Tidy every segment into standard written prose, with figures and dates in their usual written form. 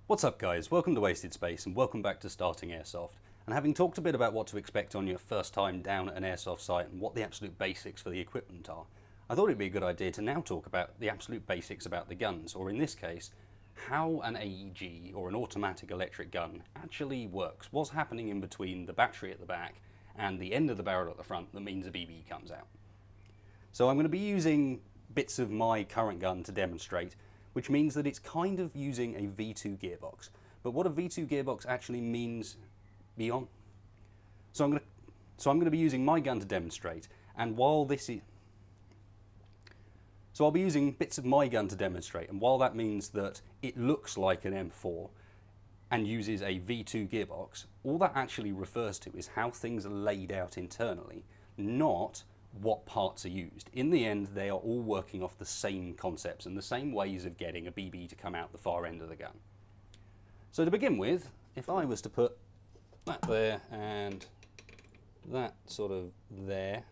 What's up guys, welcome to Wasted Space and welcome back to Starting Airsoft. And having talked a bit about what to expect on your first time down at an airsoft site and what the absolute basics for the equipment are, I thought it'd be a good idea to now talk about the absolute basics about the guns, or in this case, how an AEG or an automatic electric gun actually works. What's happening in between the battery at the back and the end of the barrel at the front that means a BB comes out. So I'm going to be using bits of my current gun to demonstrate, which means that it's kind of using a V2 gearbox. But what a V2 gearbox actually means beyond. So I'm going to be using my gun to demonstrate, and while this is... So I'll be using bits of my gun to demonstrate, and while that means that it looks like an M4 and uses a V2 gearbox, all that actually refers to is how things are laid out internally, not what parts are used. In the end, they are all working off the same concepts and the same ways of getting a BB to come out the far end of the gun. So to begin with, if I was to put that there and that sort of there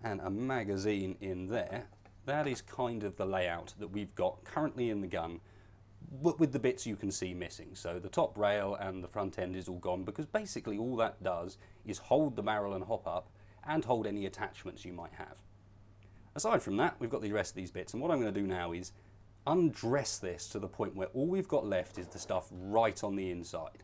and a magazine in there, that is kind of the layout that we've got currently in the gun, but with the bits you can see missing. So the top rail and the front end is all gone because basically all that does is hold the barrel and hop up and hold any attachments you might have. Aside from that, we've got the rest of these bits, and what I'm going to do now is undress this to the point where all we've got left is the stuff right on the inside.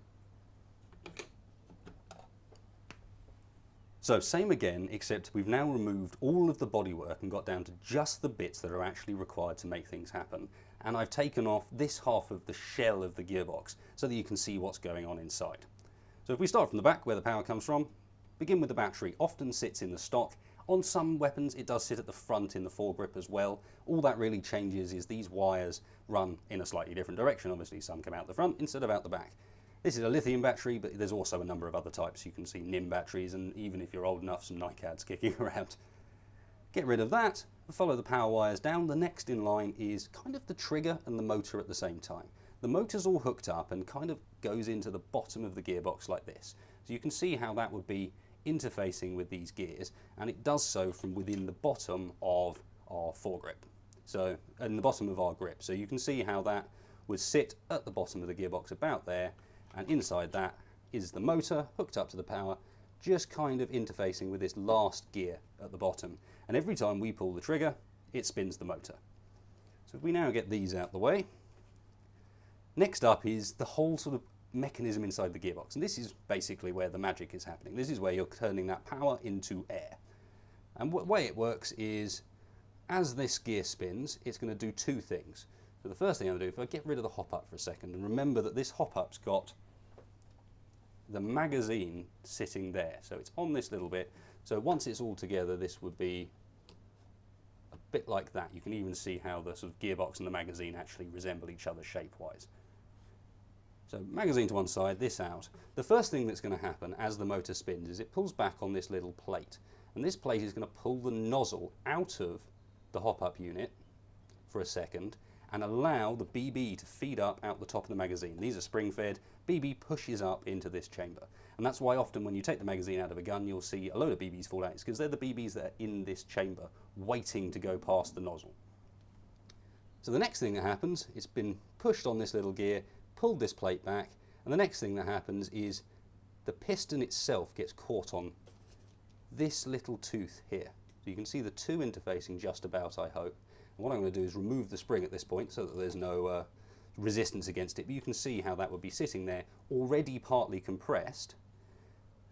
So same again, except we've now removed all of the bodywork and got down to just the bits that are actually required to make things happen. And I've taken off this half of the shell of the gearbox so that you can see what's going on inside. So if we start from the back where the power comes from, begin with the battery. Often sits in the stock. On some weapons it does sit at the front in the foregrip as well. All that really changes is these wires run in a slightly different direction. Obviously some come out the front instead of out the back. This is a lithium battery, but there's also a number of other types. You can see NIM batteries, and even if you're old enough, some NiCads kicking around. Get rid of that, follow the power wires down. The next in line is kind of the trigger and the motor at the same time. The motor's all hooked up and kind of goes into the bottom of the gearbox like this. So you can see how that would be interfacing with these gears, and it does so from within the bottom of our foregrip. So, in the bottom of our grip. So you can see how that would sit at the bottom of the gearbox about there, and inside that is the motor hooked up to the power, just kind of interfacing with this last gear at the bottom. And every time we pull the trigger, it spins the motor. So if we now get these out the way, next up is the whole sort of mechanism inside the gearbox, and this is basically where the magic is happening. This is where you're turning that power into air. And the way it works is, as this gear spins, it's going to do two things. So the first thing I'm going to do, if I get rid of the hop-up for a second, and remember that this hop-up's got the magazine sitting there, so it's on this little bit. So once it's all together, this would be a bit like that. You can even see how the sort of gearbox and the magazine actually resemble each other shape-wise. So magazine to one side, this out. The first thing that's going to happen as the motor spins is it pulls back on this little plate. And this plate is going to pull the nozzle out of the hop-up unit for a second and allow the BB to feed up out the top of the magazine. These are spring-fed. BB pushes up into this chamber. And that's why often when you take the magazine out of a gun, you'll see a load of BBs fall out. It's because they're the BBs that are in this chamber waiting to go past the nozzle. So the next thing that happens, it's been pushed on this little gear, pulled this plate back, and the next thing that happens is the piston itself gets caught on this little tooth here. So you can see the two interfacing just about, I hope. And what I'm going to do is remove the spring at this point so that there's no resistance against it, but you can see how that would be sitting there already partly compressed,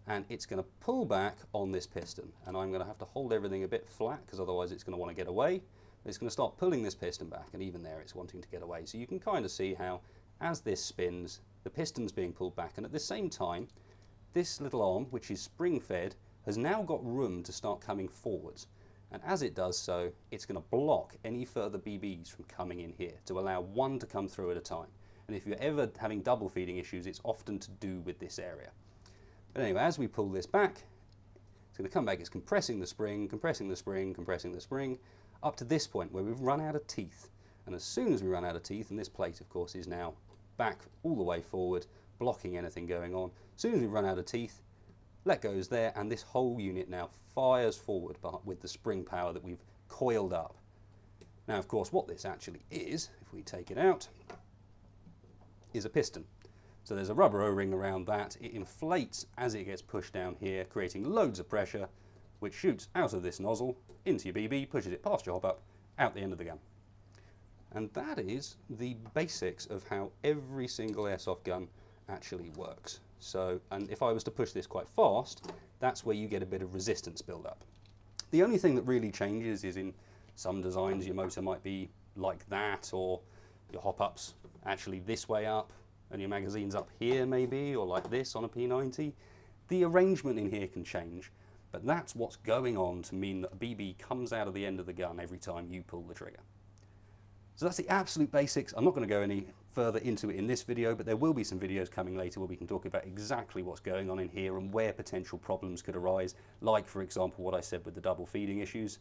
and it's going to pull back on this piston, and I'm going to have to hold everything a bit flat because otherwise it's going to want to get away. It's going to start pulling this piston back, and even there it's wanting to get away. So you can kind of see how as this spins, the piston's being pulled back, and at the same time, this little arm, which is spring-fed, has now got room to start coming forwards. And as it does so, it's going to block any further BBs from coming in here to allow one to come through at a time. And if you're ever having double feeding issues, it's often to do with this area. But anyway, as we pull this back, it's going to come back, it's compressing the spring, compressing the spring, compressing the spring, up to this point where we've run out of teeth. And as soon as we run out of teeth, and this plate of course is now back all the way forward, blocking anything going on. As soon as we run out of teeth, let goes there, and this whole unit now fires forward with the spring power that we've coiled up. Now of course what this actually is, if we take it out, is a piston. So there's a rubber O-ring around that. It inflates as it gets pushed down here, creating loads of pressure, which shoots out of this nozzle into your BB, pushes it past your hop-up, out the end of the gun. And that is the basics of how every single airsoft gun actually works. So, and if I was to push this quite fast, that's where you get a bit of resistance build-up. The only thing that really changes is in some designs your motor might be like that, or your hop-up's actually this way up, and your magazine's up here maybe, or like this on a P90. The arrangement in here can change, but that's what's going on to mean that a BB comes out of the end of the gun every time you pull the trigger. So that's the absolute basics. I'm not going to go any further into it in this video, but there will be some videos coming later where we can talk about exactly what's going on in here and where potential problems could arise, like for example what I said with the double feeding issues.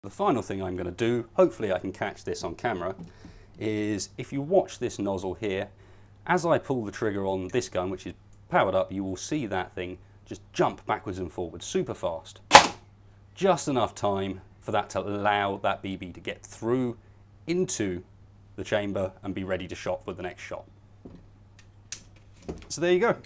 The final thing I'm going to do, hopefully I can catch this on camera, is if you watch this nozzle here, as I pull the trigger on this gun, which is powered up, you will see that thing just jump backwards and forwards super fast. Just enough time for that to allow that BB to get through into the chamber and be ready to shot for the next shot. So there you go.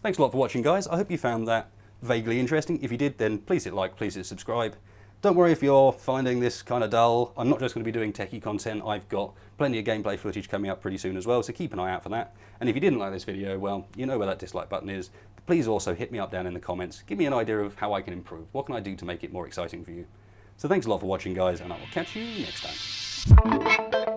Thanks a lot for watching, guys. I hope you found that vaguely interesting. If you did, then please hit like, please hit subscribe. Don't worry if you're finding this kind of dull. I'm not just going to be doing techie content. I've got plenty of gameplay footage coming up pretty soon as well, so keep an eye out for that. And if you didn't like this video, well, you know where that dislike button is. Please also hit me up down in the comments. Give me an idea of how I can improve. What can I do to make it more exciting for you? So thanks a lot for watching, guys, and I will catch you next time.